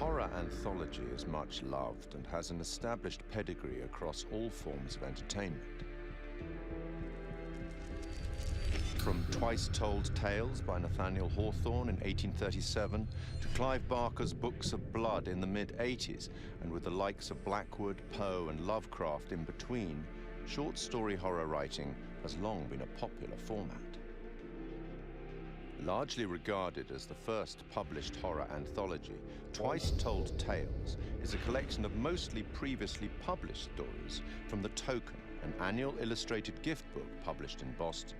horror anthology is much loved and has an established pedigree across all forms of entertainment. From Twice Told Tales by Nathaniel Hawthorne in 1837 to Clive Barker's Books of Blood in the mid-80s, and with the likes of Blackwood, Poe, and Lovecraft in between, short story horror writing has long been a popular format. Largely regarded as the first published horror anthology, Twice Told Tales is a collection of mostly previously published stories from The Token, an annual illustrated gift book published in Boston.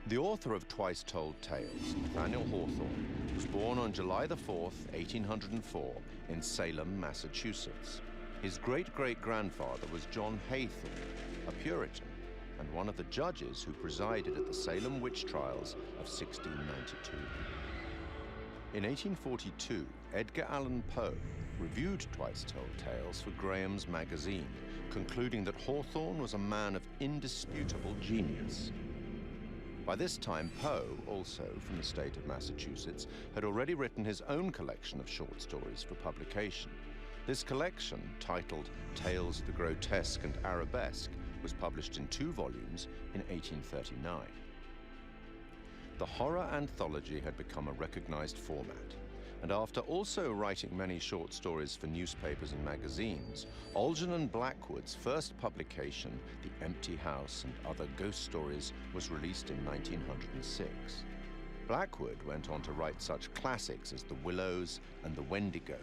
The author of Twice Told Tales, Nathaniel Hawthorne, was born on July the 4th, 1804, in Salem, Massachusetts. His great-great-grandfather was John Haythorne, a Puritan, and one of the judges who presided at the Salem witch trials of 1692. In 1842, Edgar Allan Poe reviewed Twice Told Tales for Graham's magazine, concluding that Hawthorne was a man of indisputable genius. By this time, Poe, also from the state of Massachusetts, had already written his own collection of short stories for publication. This collection, titled Tales of the Grotesque and Arabesque, was published in 2 volumes in 1839. The horror anthology had become a recognized format, and after also writing many short stories for newspapers and magazines, Olgen and Blackwood's first publication, The Empty House and Other Ghost Stories, was released in 1906. Blackwood went on to write such classics as The Willows and The Wendigo,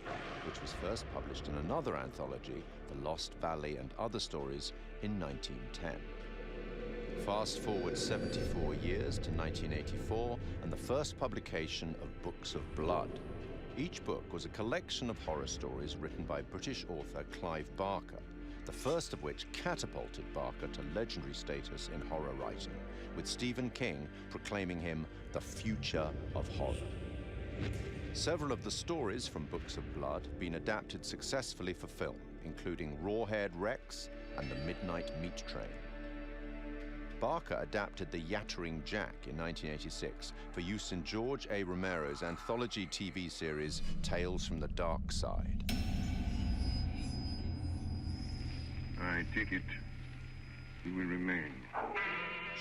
which was first published in another anthology, The Lost Valley and Other Stories, in 1910. Fast forward 74 years to 1984 and the first publication of Books of Blood. Each book was a collection of horror stories written by British author Clive Barker, the first of which catapulted Barker to legendary status in horror writing, with Stephen King proclaiming him the future of horror. Several of the stories from Books of Blood have been adapted successfully for film, including Raw-Haired Rex and The Midnight Meat Train. Barker adapted The Yattering Jack in 1986 for use in George A. Romero's anthology TV series Tales from the Dark Side. I take it you will remain.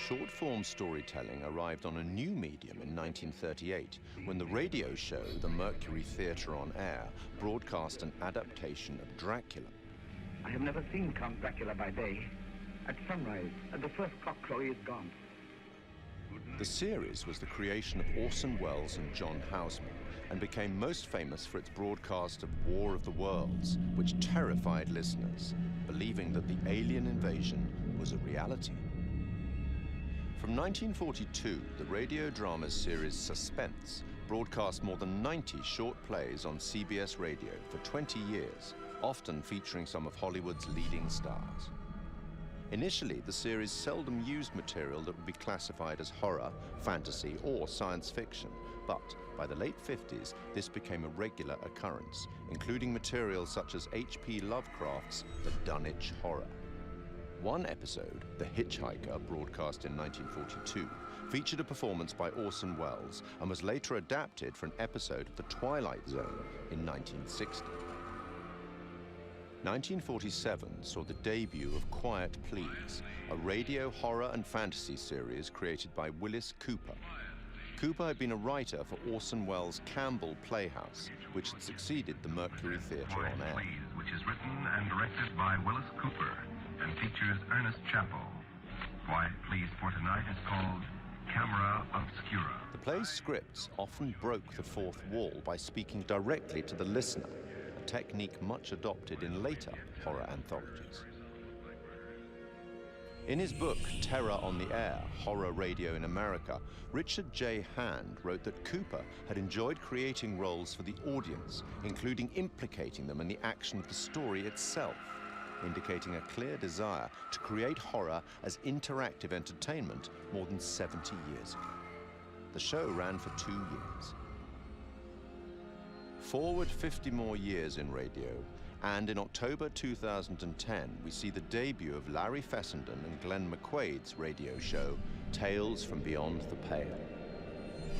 Short-form storytelling arrived on a new medium in 1938 when the radio show The Mercury Theatre on Air broadcast an adaptation of Dracula. I have never seen Count Dracula by day. At sunrise, at the first cockcrow, he is gone. The series was the creation of Orson Welles and John Houseman and became most famous for its broadcast of War of the Worlds, which terrified listeners, believing that the alien invasion was a reality. From 1942, the radio drama series Suspense broadcast more than 90 short plays on CBS radio for 20 years, often featuring some of Hollywood's leading stars. Initially, the series seldom used material that would be classified as horror, fantasy, or science fiction, but by the late 50s, this became a regular occurrence, including material such as H.P. Lovecraft's The Dunwich Horror. One episode, The Hitchhiker, broadcast in 1942, featured a performance by Orson Welles and was later adapted for an episode of The Twilight Zone in 1960. 1947 saw the debut of Quiet Please, a radio horror and fantasy series created by Willis Cooper. Cooper had been a writer for Orson Welles' Campbell Playhouse, which had succeeded the Mercury Theatre on Air. Please, which is written and directed by Willis Cooper and features Ernest Chappell. Quiet Please for tonight is called Camera Obscura. The play's scripts often broke the fourth wall by speaking directly to the listener, a technique much adopted in later horror anthologies. In his book, Terror on the Air, Horror Radio in America, Richard J. Hand wrote that Cooper had enjoyed creating roles for the audience, including implicating them in the action of the story itself, indicating a clear desire to create horror as interactive entertainment more than 70 years ago. The show ran for 2 years. Forward 50 more years in radio, and in October 2010, we see the debut of Larry Fessenden and Glenn McQuaid's radio show, Tales from Beyond the Pale.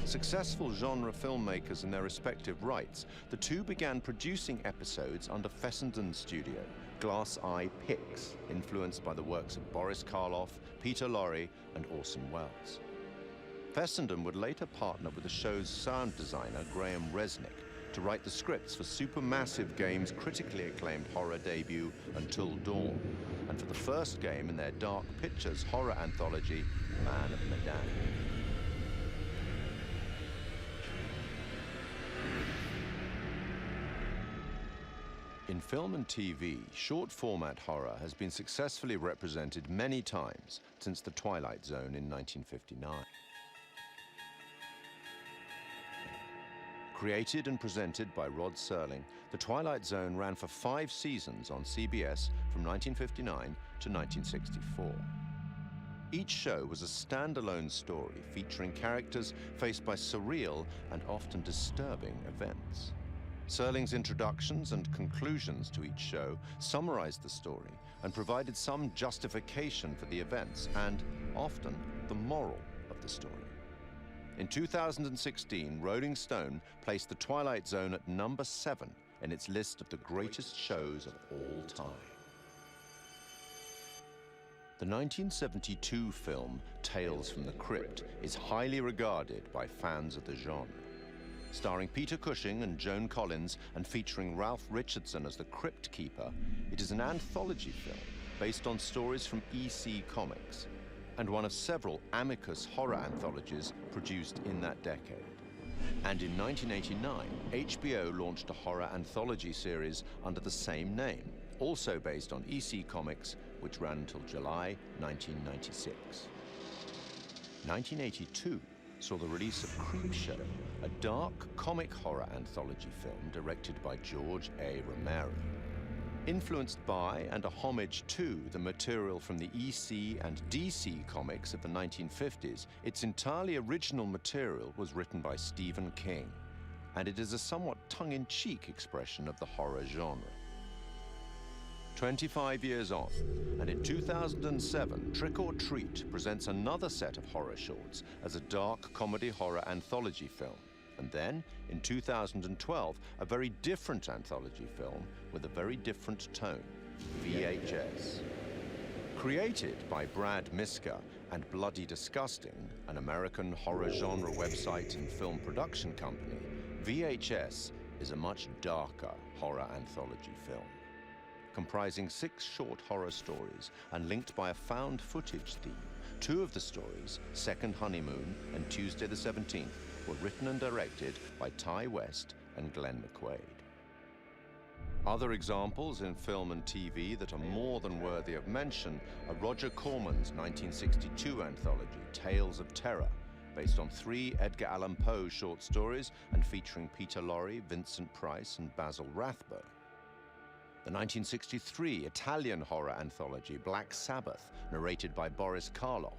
Successful genre filmmakers in their respective rights, the two began producing episodes under Fessenden Studio, Glass Eye Pix, influenced by the works of Boris Karloff, Peter Lorre, and Orson Welles. Fessenden would later partner with the show's sound designer, Graham Resnick, to write the scripts for Supermassive Games' critically acclaimed horror debut, Until Dawn, and for the first game in their Dark Pictures horror anthology, Man of Medan. In film and TV, short-format horror has been successfully represented many times since The Twilight Zone in 1959. Created and presented by Rod Serling, The Twilight Zone ran for 5 seasons on CBS from 1959 to 1964. Each show was a standalone story featuring characters faced by surreal and often disturbing events. Serling's introductions and conclusions to each show summarized the story and provided some justification for the events and, often, the moral of the story. In 2016, Rolling Stone placed The Twilight Zone at number 7 in its list of the greatest shows of all time. The 1972 film Tales from the Crypt is highly regarded by fans of the genre. Starring Peter Cushing and Joan Collins and featuring Ralph Richardson as the Crypt Keeper, it is an anthology film based on stories from EC Comics and one of several Amicus horror anthologies produced in that decade. And in 1989, HBO launched a horror anthology series under the same name, also based on EC Comics, which ran until July 1996. 1982 saw the release of Creepshow, a dark comic horror anthology film directed by George A. Romero. Influenced by and a homage to the material from the EC and DC comics of the 1950s, its entirely original material was written by Stephen King, and it is a somewhat tongue-in-cheek expression of the horror genre. 25 years on, and in 2007, Trick or Treat presents another set of horror shorts as a dark comedy horror anthology film. And then, in 2012, a very different anthology film with a very different tone, VHS. Created by Brad Miska and Bloody Disgusting, an American horror genre website and film production company, VHS is a much darker horror anthology film. Comprising 6 short horror stories and linked by a found footage theme, 2 of the stories, Second Honeymoon and Tuesday the 17th, were written and directed by Ty West and Glenn McQuaid. Other examples in film and TV that are more than worthy of mention are Roger Corman's 1962 anthology, Tales of Terror, based on 3 Edgar Allan Poe short stories and featuring Peter Lorre, Vincent Price, and Basil Rathbone. The 1963 Italian horror anthology, Black Sabbath, narrated by Boris Karloff.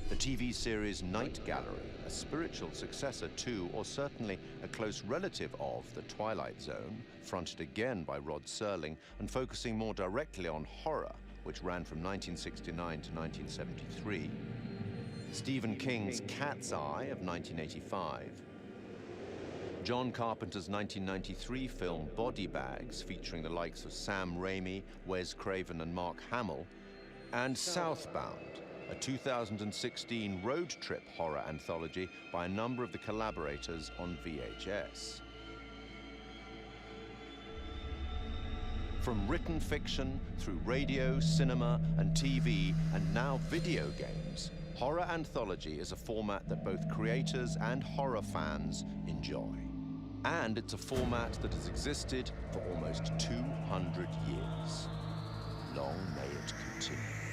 The TV series Night Gallery, a spiritual successor to, or certainly a close relative of, The Twilight Zone, fronted again by Rod Serling and focusing more directly on horror, which ran from 1969 to 1973. Stephen King's Cat's Eye of 1985. John Carpenter's 1993 film Body Bags, featuring the likes of Sam Raimi, Wes Craven, and Mark Hamill. And Southbound, a 2016 road trip horror anthology by a number of the collaborators on VHS. From written fiction through radio, cinema, and TV, and now video games, horror anthology is a format that both creators and horror fans enjoy. And it's a format that has existed for almost 200 years. Long may it continue.